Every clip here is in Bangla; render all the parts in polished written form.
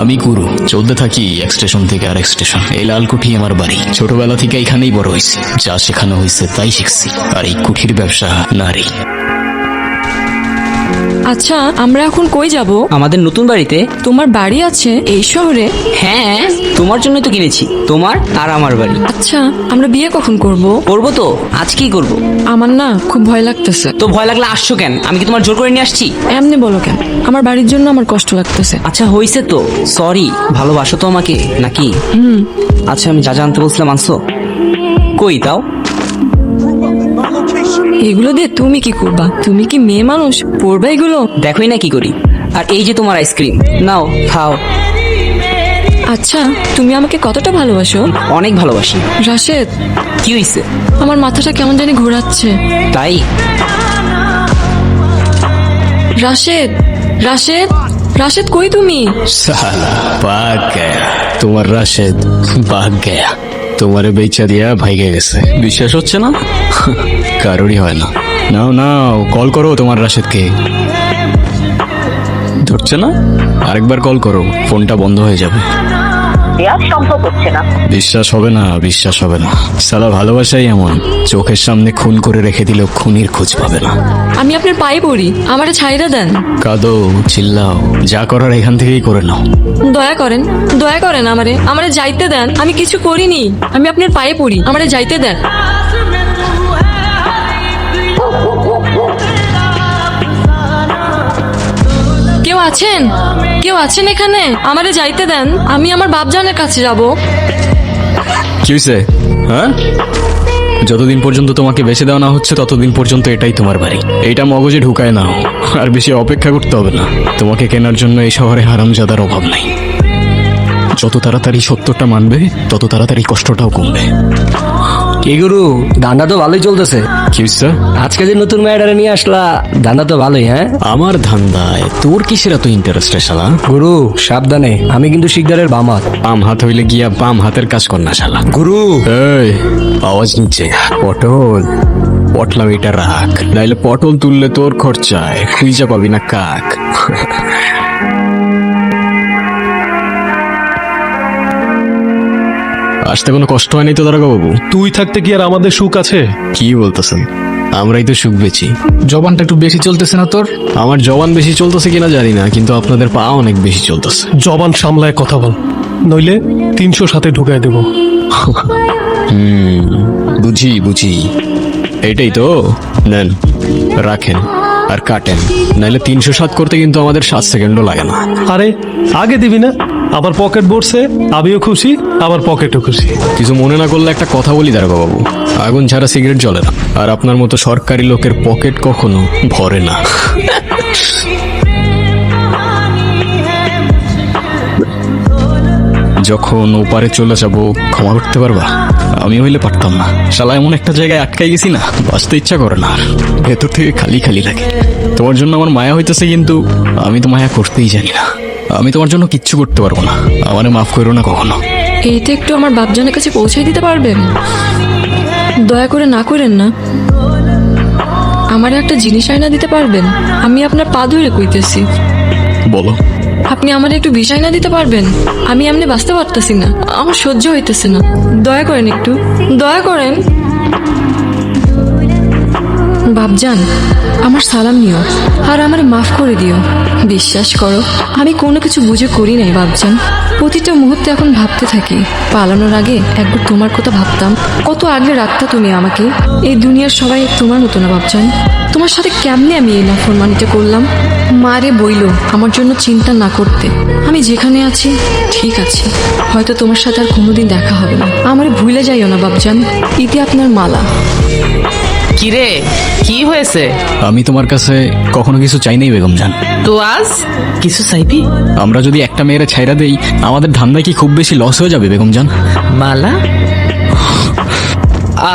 আমি কুরু চলতে থাকি এক স্টেশন থেকে আরেক স্টেশন। এই লালকুঠি আমার বাড়ি। ছোটবেলা থেকে এখানেই বড় হয়েছি। যা শেখানো হয়েছে তাই শিখছি। আর এই কুঠির ব্যবসা নারী। আচ্ছা, আমরা এখন কই যাব? আমাদের নতুন বাড়িতে। তোমার বাড়ি আছে এই শহরে? হ্যাঁ, তোমার জন্য তো কিনেছি, তোমার আর আমার বাড়ি। আচ্ছা, আমরা বিয়ে কখন করব? করবো তো, আজকেই করবো। আমার না খুব ভয় লাগতেছে। তো ভয় লাগলে আসছো কেন? আমি কি তোমার জোর করে নিয়ে আসছি? এমনি বলো কেন? আমার বাড়ির জন্য আমার কষ্ট লাগতেছে। আচ্ছা হইছে তো, সরি। ভালোবাসো তো আমাকে নাকি? আচ্ছা, আমি যা জানতে বলছিলাম আনছো? কই দাও। এগুলো দিয়ে তুমি কি করবা? তুমি কি মেয়ে মানুষ, পড়বা এগুলো? দেখোই না কি করি। আর এই যে তোমার আইসক্রিম, নাও খাও। আচ্ছা, তুমি আমাকে কতটা ভালোবাসো? অনেক ভালোবাসি। রাশেদ, কি হইছে? আমার মাথাটা কেমন জানি ঘোরাচ্ছে। তাই? রাশেদ, রাশেদ, রাশেদ কই তুমি? সালা ভাগ গয়া। তোমার রাশেদ ভাগ গয়া। তোমারে বেচা দিয়া ভাইগে গেছে। বিশ্বাস হচ্ছে না? কারোরই হয় না। নাও নাও, কল করো তোমার রাশেদকে। ধরছে না? আরেকবার কল করো, ফোনটা বন্ধ হয়ে যাবে। দেয়া সম্ভব হচ্ছে না। বিশ্বাস হবে না, বিশ্বাস হবে না। সালা ভালোবাসাই এমন, চোখের সামনে খুন করে রেখে দিলেও খুনির খোঁজ পাবে না। আমি আপনার পায়ে পড়ি, আমারে ছাইরা দেন। কাঁদো, চিল্লাও, যা করার এখান থেকেই করে নাও। দয়া করেন, দয়া করেন, আমারে আমারে যাইতে দেন। আমি কিছু করিনি, আমি আপনার পায়ে পড়ি, আমারে যাইতে দেন। কেউ আছেন? কেউ আছেন এখানে? আমারে যাইতে দেন, আমি আমার বাপজানের কাছে যাব। কি হয়েছে? হ্যাঁ, যতদিন পর্যন্ত তোমাকে বেঁচে দেওয়া না হচ্ছে ততদিন পর্যন্ত এটাই তোমার বাড়ি। এইটা মগজে ঢুকায় নাও, আর বেশি অপেক্ষা করতে হবে না। তোমাকে কেনার জন্য এই শহরে হারামজাদার অভাব নাই। যত তাড়াতাড়ি সত্যটা মানবে তত তাড়াতাড়ি কষ্টটাও কমবে। কি গুরু, ধান্দা তো ভালোই চলতেছে। কি হয়েছে? আজকে যে নতুন মেয়েটারে নিয়ে আসলা, ধান্দা তো ভালোই। হ্যাঁ আমার ধান্দায় তোর কিসের এত ইন্টারেস্ট শালা? গুরু, সাবধানে, আমি কিন্তু শিকদারের বাম হাত। বাম হাত হইলে গিয়া বাম হাতের কাজ কর না শালা। গুরু, এই আওয়াজ নিচে। পটল, পটলাম এটা রাখ, নাইলে পটল তুললে তোর খরচায় খুঁজা পাবি না কাক। আসতে কোনো কষ্ট হয়নি তো দারোগা বাবু? তুই থাকতে কি আর আমাদের সুখ আছে? কি বলতেছেন? আমরাই তো সুখ বেছি। জবানটা একটু বেশি চলতেছে না তোর? আমার জবান বেশি চলতেছে কিনা জানি না, কিন্তু আপনাদের পা অনেক বেশি চলতেছে। জবান সামলায় কথা বল, নইলে 300 সাথে ঢুকাই দেব। বুঝি বুঝি, এইটাই তো। নেন, রাখেন আর কাটেন, নাইলে 307 করতে কিন্তু আমাদের 7 সেকেন্ডও লাগে না। আরে আগে দিবি না? আবার পকেট ভরছে, আমিও খুশি, আবার পকেটও খুশি। কিছু মনে না করলে একটা কথা বলি দারোগা বাবু, আগুন ছাড়া সিগারেট জ্বলে না, আর আপনার মতো সরকারি লোকের পকেট কখনো ভরে না। যখন ওপারে চলে যাব ক্ষমা করতে পারবা? আমি হইলে পারতাম না। শালা এমন একটা জায়গায় আটকাই গেছি না, বাঁচতে ইচ্ছা করে না, ভেতর থেকে খালি খালি লাগে। তোমার জন্য আমার মায়া হইতেছে, কিন্তু আমি তো মায়া করতেই জানি না। আমি তোমার জন্য কিচ্ছু করতে পারবো না, আমারে মাফ করো না কখনো। এইটা একটু আমার বাপজানের কাছে পৌঁছাই দিতে পারবেন? দয়া করে না করেন না। আমারে একটা জিনিস আয়না দিতে পারবেন? আমি আপনার পা ধরে কইতেছি। বলো। আপনি আমার একটু বিষয় না দিতে পারবেন? আমি এমনি বাঁচতে পারতেছি না, আমার সহ্য হইতেছে না। দয়া করেন, একটু দয়া করেন। বাপজান, আমার সালাম নিও, আর আমারে মাফ করে দিও। বিশ্বাস করো, আমি কোনো কিছু বুঝে করি নাই বাপজান। প্রতিটা মুহূর্তে এখন ভাবতে থাকি, পালানোর আগে একবার তোমার কথা ভাবতাম, কত আগলে রাখতা তুমি আমাকে। এই দুনিয়ার সবাই তোমার মতো না বাপজান। তোমার সাথে কেমনে আমি এই নাফরমানিটা করলাম? মারে বইল আমার জন্য চিন্তা না করতে। আমি যেখানে আছি ঠিক আছে, হয়তো তোমার সাথে আর কোনোদিন দেখা হবে না। আমারে ভুলে যাইও না বাপজান। ইতি আপনার মালা। কিরে, কি হয়েছে? আমি তোমার কাছে কখনো কিছু চাই নাই বেগম জান। তো আজ কিছু চাইবি? আমরা যদি একটা মেয়েরে ছাইরা দেই, আমাদের ধান্দায় কি খুব বেশি লস হয়ে যাবে বেগম জান? মালা?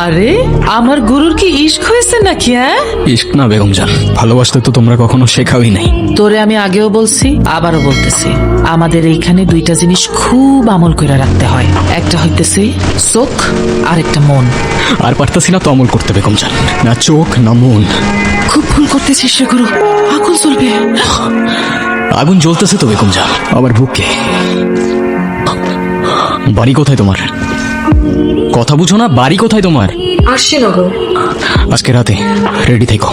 আরে আমার গুরুর কি ইশক হয়েছে নাকি? হ্যাঁ, ইশক না বেগম জান, ভালোবাসতে তো তোমরা কখনো শেখাওই নাই। তোরে আমি আগেও বলছি, আবারও বলতেছি, আমাদের এইখানে দুইটা জিনিস খুব আমল করে রাখতে হয়। একটা হইতেছে চোখ, আর একটা মন। আর পারতাছি না তো আমল করতে বেগম জান, না চোখ না মন। খুব ভুল করতেছিস রে গুরু, আকুল চলবে। আগুন জ্বলতেছে তো বেগম জান আবার বুকে। বাড়ি কোথায় তোমার? কথা বুঝো না, বাড়ি কোথায় তোমার? আসছে নগর। আজকে রাতে রেডি থেকো।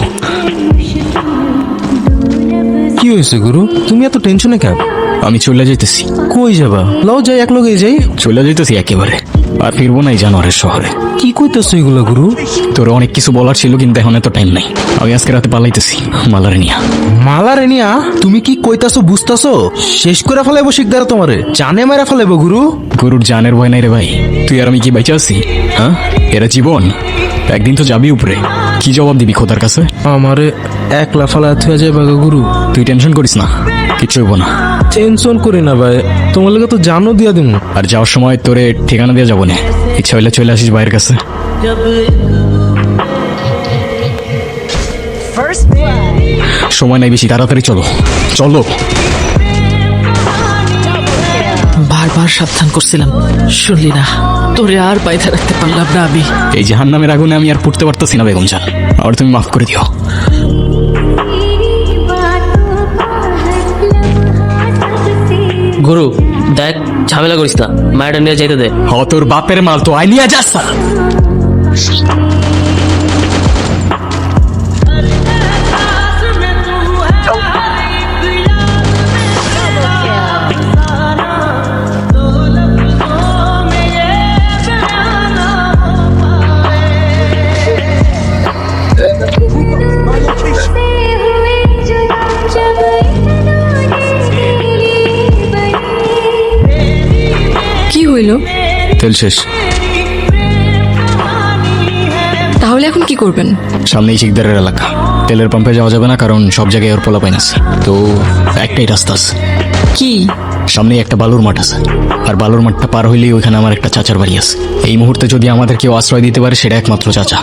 কি হয়েছে গুরু, তুমি এত টেনশনে কেন? আমি চলে যাইতেছি। কই যাবা? লও যাই, এক লগে যাই। চলে যাইতেছি একেবারে, আর ফিরবো না এই জানোয়ারের শহরে। কি কইতেছো এগুলা গুরু? তোর অনেক কিছু বলার ছিল, কিন্তু এখন এত টাইম নাই। আমি আজকে রাতে পালাইতেছি মালারে নিয়া। মালা রেনিয়া, তুমি কি কইতাছো বুঝতাছো? শেষ করে ফেলাইবো শিকদার তোমারে, জানে মারা ফেলাইবো গুরু। গরুর জানের ভয় নাই রে ভাই। তুই আর আমি কি বাইচে আছি? হ্যাঁ, এরা জীবন, একদিন তো যাবি উপরে। কি জবাব দিবি খোদার কাছে? আমারে একলা ফেলায় থুয়া যাইবা গো গুরু। তুই টেনশন করিস না, কিচ্ছু হইব না। টেনশন করি না ভাই, তোমার লগে তো জানো দিয়া দিন। আর যাওয়ার সময় তোরে ঠিকানা দিয়ে যাবো না, ইচ্ছা হইলে চলে আসিস ভাইয়ের কাছে। সময় নাই বেশি, তাড়াতাড়ি চলো চলো। বারবার সাবধান করছিলাম, শুনলি না। তোরে আর বাইধা রাখতে পারলাম না আমি। এই জাহান্নামের আগুনে আমি আর পড়তে পারতেছি না বেগম জান, আর তুমি মাফ করে দিও। গুরু দেখ, ঝামেলা করিস না, মায়েরা নিয়ে যাইতে দে। হ, তোর বাপের মাল তো আই নিয়ে যাস। কি হইল? তেল শেষ। তাহলে এখন কি করবেন? সামনেই শিকদারের এলাকা, তেলের পাম্পে যাওয়া যাবে না, কারণ সব জায়গায় ওর পোলা পাইন আছে। তো একটাই রাস্তা আছে, কি? সামনেই একটা বালুর মাঠ আছে, আর বালুর মাঠটা পার হইলেই ওইখানে আমার একটা চাচার বাড়ি আছে। এই মুহূর্তে যদি আমাদের কেউ আশ্রয় দিতে পারে, সেটা একমাত্র চাচা।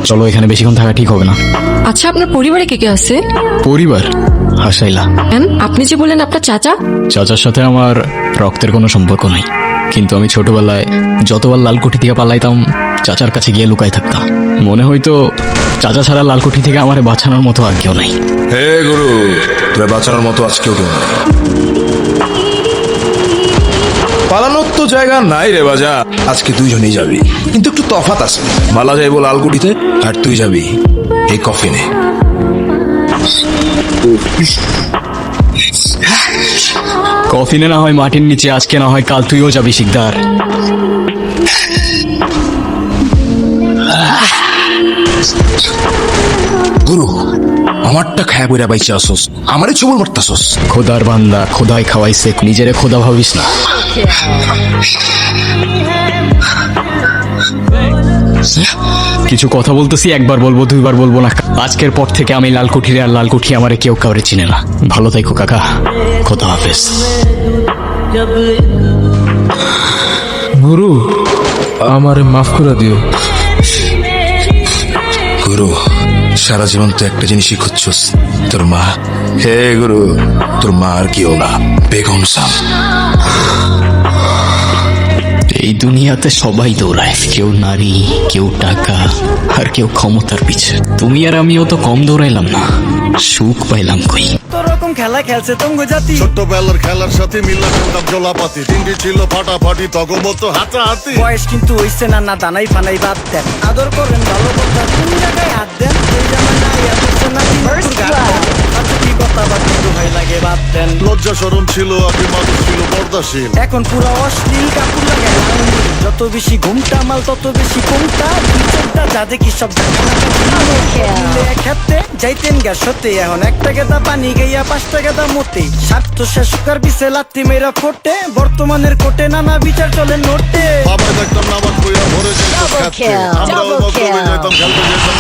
চলো, এখানে বেশিক্ষণ থাকা ঠিক হবে না। আচ্ছা, আপনার পরিবারে কে কে আছে? পরিবার? হাসাইলা। আপনি যে বললেন আপনার চাচা। চাচার সাথে আমার রক্তের কোনো সম্পর্ক নাই, কিন্তু আমি ছোটবেলায় যতবার লালকুঠি থেকে পালাইতাম, চাচার কাছে গিয়ে লুকাই থাকতাম। মনে হয়তো চাচা ছাড়া লালকুঠি থেকে আমার বাঁচানোর মতো আর কেউ নাই। হে গুরু, তোরা বাঁচানোর মতো আজ কেউ নেই। পালানোর তো জায়গা নাই রে বাজা। আজকে দুইজনেই যাবি, কিন্তু একটু তফাৎ আছে। মালা যাইবো লালকুঠিতে, আর তুই যাবি এই কফিনে। কফিনে না হয় মাটির নিচে, আজকে না হয় কাল তুইও যাবি শিকদার। গুরু, আমারটা খায়া বইরা বাইচা আসোস, আমারই ছবল মারতাসোস। খোদার বান্দা, খোদাই খাওয়াইছে, নিজেরে খোদা ভাবিস না। কিছু কথা বলতেছি, একবার বলবো, দুইবার বলবো না। আজকের পর থেকে আমি লালকুঠিরে, আর লালকুঠি আমারে কেউ কাউরে চিনে না। ভালো থাইকো কাকা, খোদা হাফেজ। গুরু, আমারে মাফ করে দিও। গুরু, সারা জীবন তো একটা জিনিসই খুঁজছস, তোর মা। হে গুরু, তোর মা আর কেউ না, বেগম সাম। এই দুনিয়াতে সবাই দৌড়ায়, কেউ নারী, কেউ টাকা, আর কেউ ক্ষমতার পিছে। তুমি আর আমিও তো কম দৌড়াইলাম না, সুখ পাইলাম কই। রকম খেলা খেলছে তঙ্গ জাতি, ছোট্টবেলার খেলার সাথে মিল্লা খেলতাম জলাপাতি। তিনটি ছিল ফাটাফাটি, তগমতো হাতাহাতি। বয়স কিন্তু হইছে না, না দানাই ফানাই বাদ দেন। আদর করেন ভালো কথা, কোন জায়গায় হাত দেন। এই জামানা ইয়া করছে না, কি কথা বা কিন্তু ভাই লাগে বাদ দেন। লজ্জা শরম ছিল আগে, মানুষ ছিল পর্দাশীল। এখন পুরো অশ্লীল কাপড় লাগে। যত বেশি ঘুমটা মাল, তত বেশি ঘুমটা। দুই চারটা যা দেখি সব খেতে যাইতেন গ্যাস হতে। এখন একটা গেদা পানি গাইয়া, পাঁচটা গেদা মতে। স্বার্থ শেষ কার পিছে লাত্তি মেয়েরা ফোটে। বর্তমানের কোটে নানা বিচার চলে নোটে। বাবা দেখতাম নামাজ পড়িয়া ভরে যেত খেতে। আমরাও মক্তবে যাইতাম, খেলতে যেতাম না।